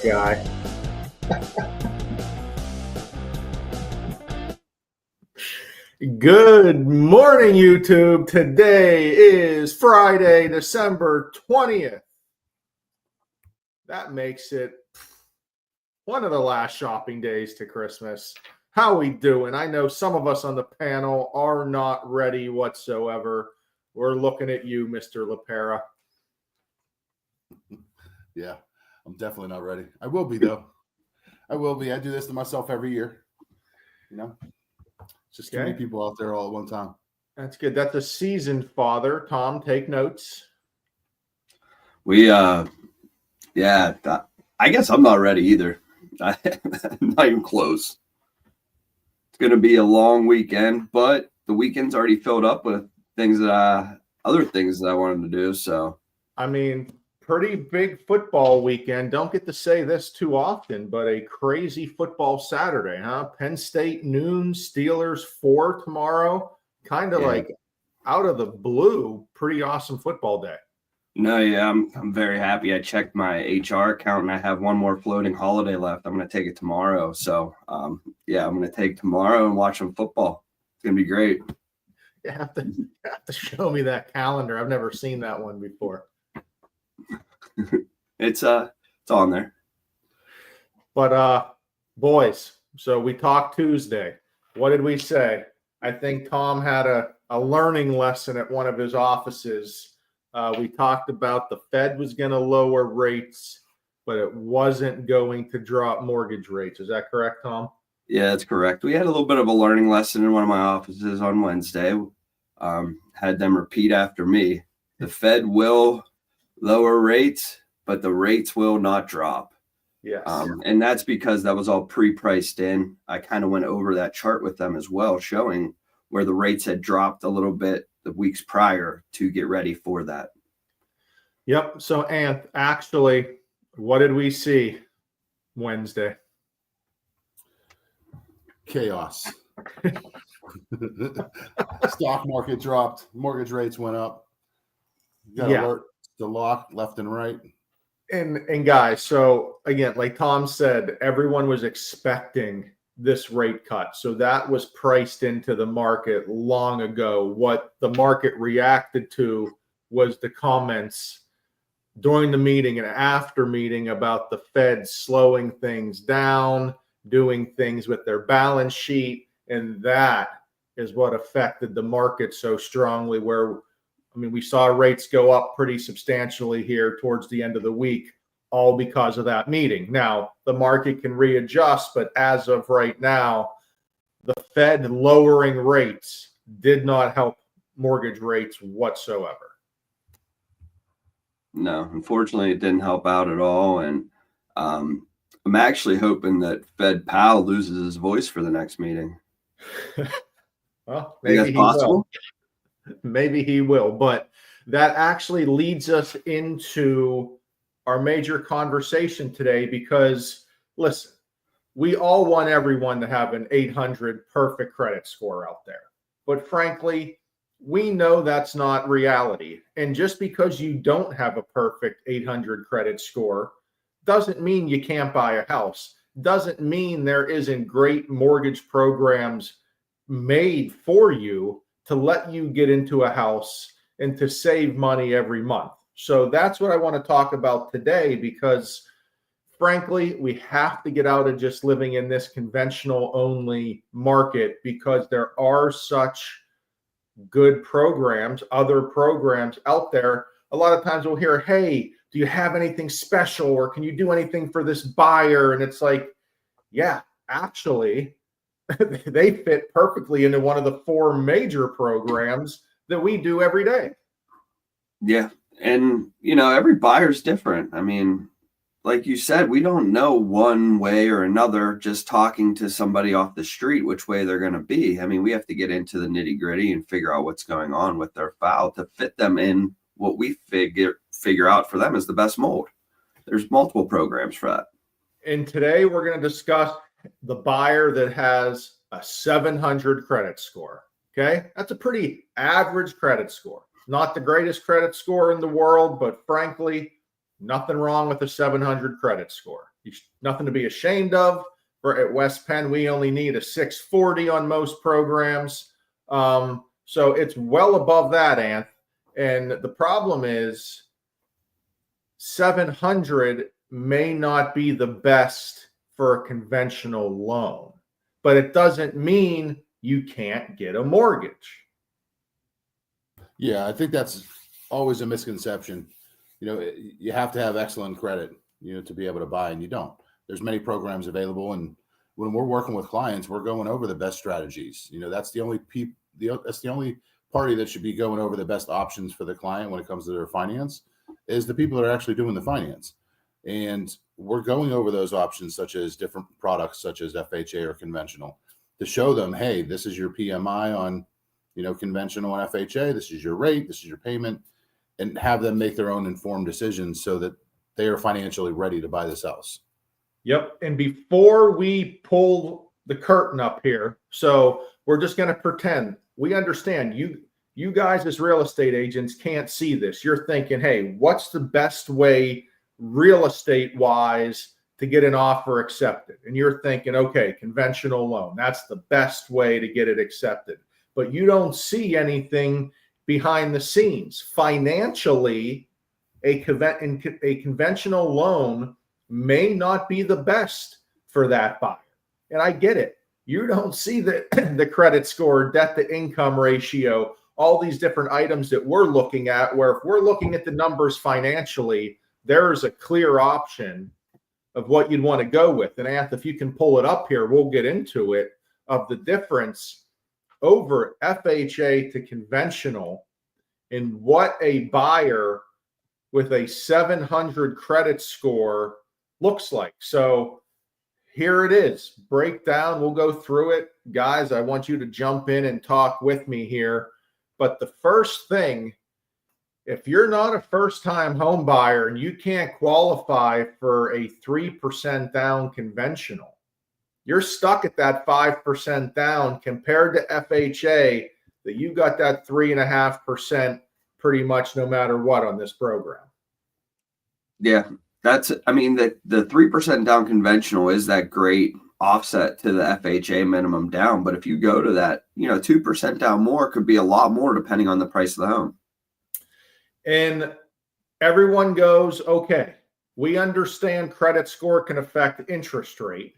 guy. Good morning, YouTube. Today is Friday, December 20th. That makes it one of the last shopping days to Christmas. How we doing? I know some of us on the panel are not ready whatsoever. We're looking at you, Mr. LaPera. Yeah, I'm definitely not ready. I will be, though. I will be. I do this to myself every year. Just too many people out there all at one time. That's good. That's a seasoned father. Tom, take notes. I guess I'm not ready either. I'm not even close. It's going to be a long weekend, but the weekend's already filled up with other things that I wanted to do. So, I mean, pretty big football weekend. Don't get to say this too often, but a crazy football Saturday, huh? Penn State noon, Steelers 4 tomorrow. Kind of like out of the blue, pretty awesome football day. No, yeah, I'm very happy. I checked my HR account and I have one more floating holiday left. I'm going to take it tomorrow. So, I'm going to take tomorrow and watch some football. It's going to be great. You have to show me that calendar. I've never seen that one before. It's on there. But boys, so we talked Tuesday. What did we say? I think Tom had a learning lesson at one of his offices. We talked about the Fed was going to lower rates, but it wasn't going to drop mortgage rates. Is that correct, Tom? Yeah, that's correct. We had a little bit of a learning lesson in one of my offices on Wednesday. Had them repeat after me. The Fed will lower rates, but the rates will not drop. Yes. And that's because that was all pre-priced in. I kind of went over that chart with them as well, showing where the rates had dropped a little bit the weeks prior to get ready for that. Yep. So, Anth, actually, what did we see Wednesday? Chaos. Stock market dropped. Mortgage rates went up. You got to alert the lock left and right. And guys, so again, like Tom said, everyone was expecting this rate cut. So that was priced into the market long ago. What the market reacted to was the comments during the meeting and after meeting about the Fed slowing things down, doing things with their balance sheet. And that is what affected the market so strongly, where, I mean, we saw rates go up pretty substantially here towards the end of the week, all because of that meeting. Now, the market can readjust, but as of right now, the Fed lowering rates did not help mortgage rates whatsoever. No, unfortunately, it didn't help out at all. And I'm actually hoping that Fed Powell loses his voice for the next meeting. Well, maybe he will. Maybe he will. But that actually leads us into our major conversation today, because listen, we all want everyone to have an 800 perfect credit score out there. But frankly, we know that's not reality. And just because you don't have a perfect 800 credit score doesn't mean you can't buy a house. Doesn't mean there isn't great mortgage programs made for you to let you get into a house and to save money every month. So that's what I want to talk about today, because frankly, we have to get out of just living in this conventional only market, because there are such good programs, other programs out there. A lot of times we'll hear, hey, do you have anything special, or can you do anything for this buyer? And it's like, yeah, actually, they fit perfectly into one of the 4 major programs that we do every day. Yeah. And, every buyer's different. I mean, like you said, we don't know one way or another just talking to somebody off the street which way they're going to be. I mean, we have to get into the nitty gritty and figure out what's going on with their file to fit them in what we figure out for them is the best mold. There's multiple programs for that. And today we're going to discuss the buyer that has a 700 credit score. Okay. That's a pretty average credit score. Not the greatest credit score in the world, but frankly, Nothing wrong with a 700 credit score. Nothing to be ashamed of. At West Penn, we only need a 640 on most programs. So it's well above that, Anth. And the problem is 700 may not be the best for a conventional loan, but it doesn't mean you can't get a mortgage. Yeah, I think that's always a misconception. You have to have excellent credit, to be able to buy, and you don't. There's many programs available, and when we're working with clients, we're going over the best strategies. That's the only that's the only party that should be going over the best options for the client when it comes to their finance, is the people that are actually doing the finance. And we're going over those options, such as different products, such as FHA or conventional, to show them, hey, this is your PMI on, conventional and FHA. This is your rate. This is your payment, and have them make their own informed decisions so that they are financially ready to buy this house. Yep. And before we pull the curtain up here, so we're just going to pretend we understand you guys as real estate agents can't see this. You're thinking, hey, what's the best way real estate wise to get an offer accepted? And you're thinking, okay, conventional loan, that's the best way to get it accepted. But you don't see anything behind the scenes. Financially, a conventional loan may not be the best for that buyer. And I get it. You don't see the credit score, debt to income ratio, all these different items that we're looking at, where if we're looking at the numbers financially, there's a clear option of what you'd want to go with. And Anth, if you can pull it up here, we'll get into it, of the difference over FHA to conventional and what a buyer with a 700 credit score looks like. So here it is. Breakdown. We'll go through it. Guys, I want you to jump in and talk with me here. But the first thing, if you're not a first-time home buyer and you can't qualify for a 3% down conventional, you're stuck at that 5% down compared to FHA, that you got that 3.5% pretty much no matter what on this program. Yeah, the 3% down conventional is that great offset to the FHA minimum down. But if you go to that, 2% down more could be a lot more depending on the price of the home. And everyone goes, okay, we understand credit score can affect interest rate,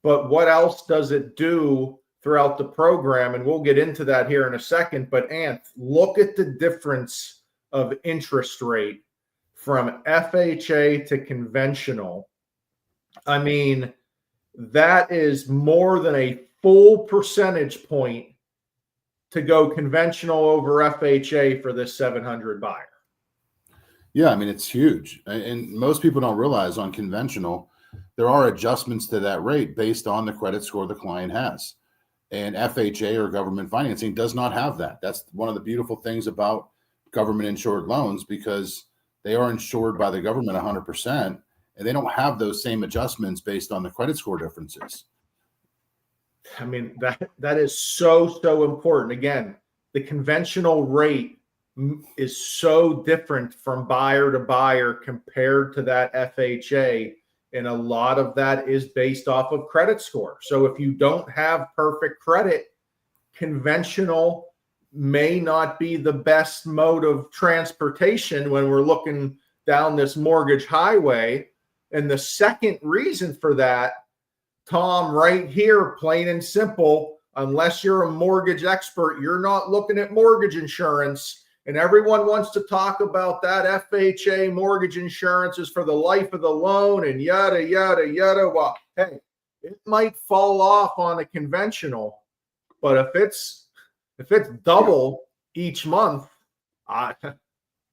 but what else does it do throughout the program? And we'll get into that here in a second. But Anth, look at the difference of interest rate from FHA to conventional. I mean, that is more than a full percentage point to go conventional over FHA for this 700 buyer. Yeah, I mean, it's huge. And most people don't realize on conventional, there are adjustments to that rate based on the credit score the client has. And FHA or government financing does not have that. That's one of the beautiful things about government insured loans, because they are insured by the government 100%, and they don't have those same adjustments based on the credit score differences. I mean, that is so important. Again, the conventional rate is so different from buyer to buyer compared to that FHA. And a lot of that is based off of credit score. So if you don't have perfect credit, conventional may not be the best mode of transportation when we're looking down this mortgage highway. And the second reason for that, Tom, right here, plain and simple, unless you're a mortgage expert, you're not looking at mortgage insurance. And everyone wants to talk about that FHA mortgage insurance is for the life of the loan and yada, yada, yada. Well, hey, it might fall off on a conventional, but if it's double each month, I don't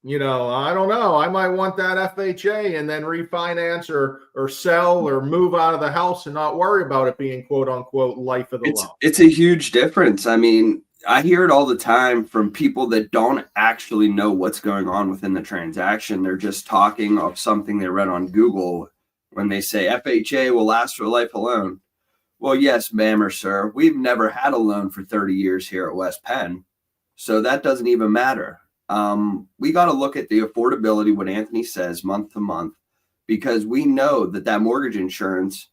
know. I might want that FHA and then refinance or sell or move out of the house and not worry about it being quote unquote life of the loan. It's a huge difference. I mean, I hear it all the time from people that don't actually know what's going on within the transaction. They're just talking of something they read on Google when they say FHA will last for life alone. Well, yes, ma'am or sir, we've never had a loan for 30 years here at West Penn, so that doesn't even matter. we got to look at the affordability, what Anthony says, month to month, because we know that that mortgage insurance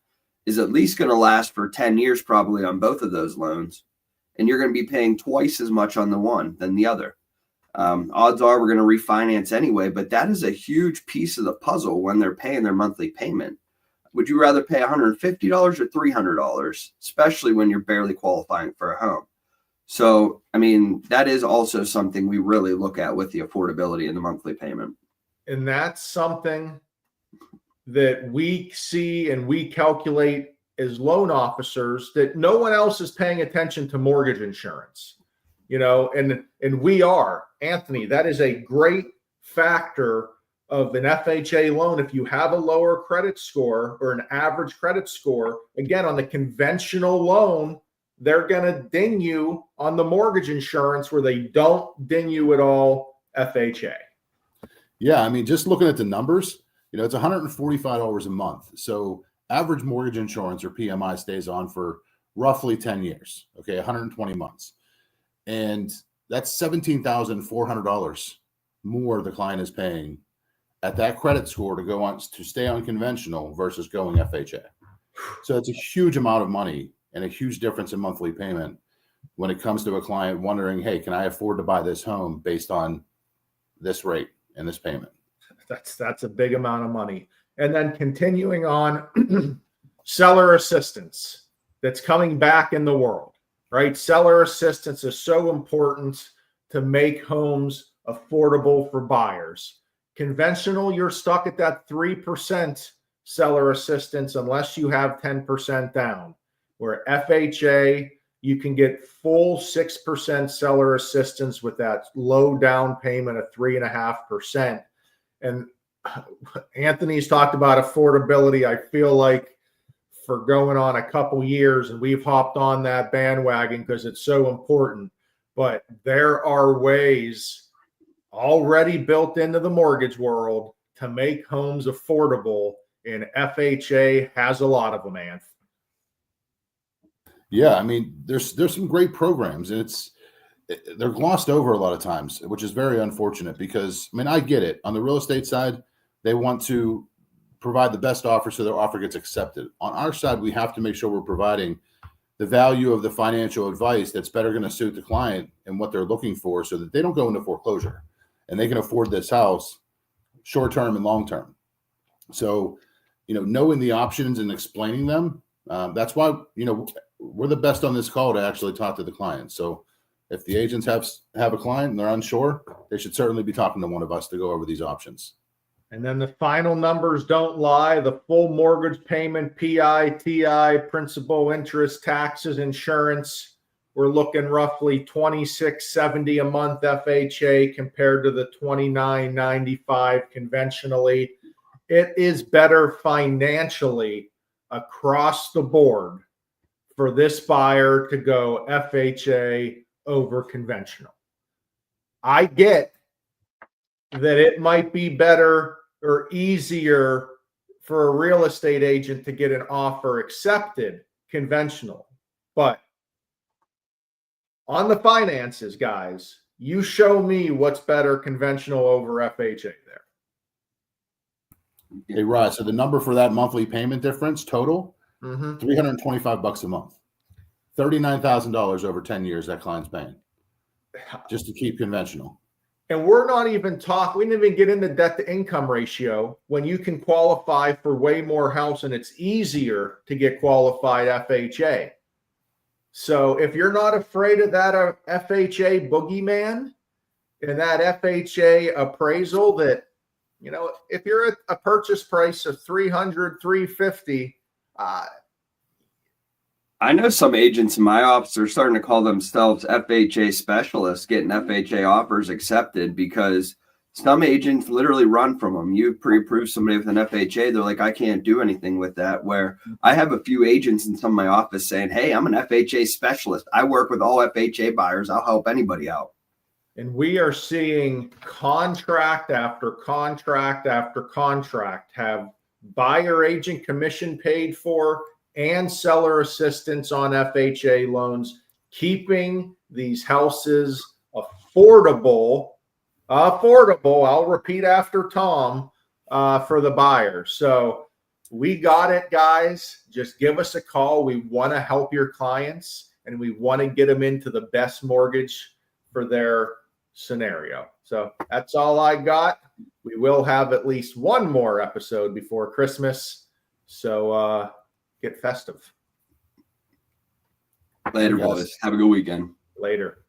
is at least going to last for 10 years probably on both of those loans. And you're going to be paying twice as much on the one than the other. Odds are we're going to refinance anyway, but that is a huge piece of the puzzle when they're paying their monthly payment. Would you rather pay $150 or $300, especially when you're barely qualifying for a home? So, I mean, that is also something we really look at with the affordability and the monthly payment. And that's something that we see and we calculate as loan officers, that no one else is paying attention to mortgage insurance, and we are. Anthony, that is a great factor of an FHA loan. If you have a lower credit score or an average credit score, again, on the conventional loan, they're going to ding you on the mortgage insurance where they don't ding you at all FHA. Yeah, I mean, just looking at the numbers, it's $145 a month. So average mortgage insurance, or PMI, stays on for roughly 10 years. Okay, 120 months. And that's $17,400 more the client is paying at that credit score to stay on conventional versus going FHA. So it's a huge amount of money and a huge difference in monthly payment when it comes to a client wondering, hey, can I afford to buy this home based on this rate and this payment? That's a big amount of money. And then continuing on, seller assistance that's coming back in the world, right? Seller assistance is so important to make homes affordable for buyers. Conventional, you're stuck at that 3% seller assistance unless you have 10% down. Where FHA, you can get full 6% seller assistance with that low down payment of 3.5%. And Anthony's talked about affordability. I feel like for going on a couple years, and we've hopped on that bandwagon because it's so important. But there are ways already built into the mortgage world to make homes affordable, and FHA has a lot of them, Anth. Yeah, I mean, there's some great programs, and they're glossed over a lot of times, which is very unfortunate because, I mean, I get it. On the real estate side, they want to provide the best offer so their offer gets accepted. On our side, we have to make sure we're providing the value of the financial advice that's better going to suit the client and what they're looking for so that they don't go into foreclosure and they can afford this house short-term and long-term. So, knowing the options and explaining them, that's why, we're the best on this call to actually talk to the client. So if the agents have a client and they're unsure, they should certainly be talking to one of us to go over these options. And then the final numbers don't lie. The full mortgage payment, PI, TI, principal, interest, taxes, insurance, we're looking roughly $26.70 a month FHA compared to the $29.95 conventionally. It is better financially across the board for this buyer to go FHA over conventional. I get that it might be better or easier for a real estate agent to get an offer accepted conventional, but on the finances, guys, you show me what's better conventional over FHA there. Hey, Rod, so the number for that monthly payment difference total, $325 a month, $39,000 over 10 years that client's paying just to keep conventional. And we're not even talking, we didn't even get into debt to income ratio when you can qualify for way more house and it's easier to get qualified FHA. So if you're not afraid of that FHA boogeyman and that FHA appraisal that, if you're at a purchase price of $300, $350, I know some agents in my office are starting to call themselves FHA specialists, getting FHA offers accepted because some agents literally run from them. You pre-approve somebody with an FHA, they're like, I can't do anything with that. Where I have a few agents in some of my office saying, hey, I'm an FHA specialist. I work with all FHA buyers. I'll help anybody out. And we are seeing contract after contract after contract have buyer agent commission paid for and seller assistance on FHA loans, keeping these houses affordable Affordable. I'll repeat after Tom for the buyer. So we got it, guys. Just give us a call. We want to help your clients, and we want to get them into the best mortgage for their scenario. So that's all I got. We will have at least one more episode before Christmas. So get festive. Later, boys. Have a good weekend. Later.